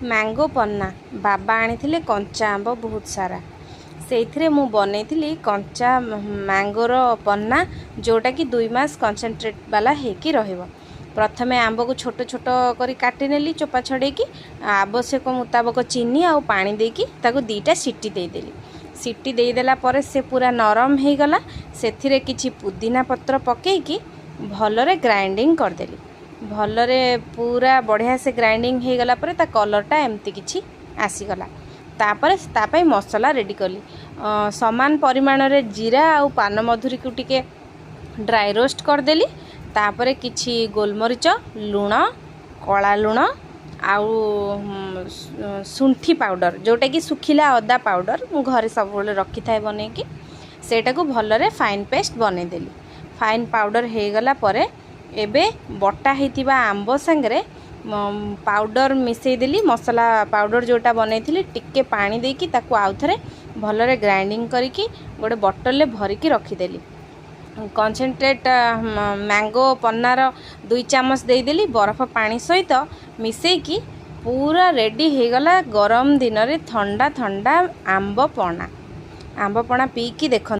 Mango पन्ना बाबा आनी कंचा आंब बहुत सारा से मु बनई कंचा मैंगोर पन्ना जोटा कि 2 मास कंसंट्रेट वाला होकि रहिबो। प्रथमे आंब को छोट छोट करी काटी नेली चोपा छड़ेकी आवश्यक मुताबक चीनी आउ पानी देकी ताको 2टा सीटी देदेली। सीटी देदेला परे से पूरा नरम हो गला। से किछि पुदीना पत्र पकेकी भलरे ग्राइंडिंग करदेली। भलरे पूरा बढ़िया से ग्राइंडिंग हो गला परे ता कलरटा एमती किछि आसीगला। तापर तापाई मसला रेडी कली। समान परिमाण रे जीरा आउ पान मधुरी को टिके ड्राई रोस्ट करदेली। तापर किछि गोलमरीच लुण कला लुण आउ सुंठी पाउडर जोटा कि सुखिला अदा पाउडर मु घरे सब रखी थाए बनेकी सेटा को भलरे फाइन पेस्ट बनेदेली। फाइन पाउडर हो गला परे एबे बटा हेतिबा आंब संगरे पाउडर मिसेदेली। मसला पाउडर जोटा बनई टिके पानी देकी ताकू आउ थरे भलरे ग्राइंडिंग करिकी गोटे बॉटल ले भरिकी रखीदेली। कंसंट्रेट मैंगो पन्नार 2 चामच देदेली बरफ पानी सहित मिसेकी पूरा रेडी हो गला। गरम दिन रे ठंडा ठंडा आंब पणा पी की देख।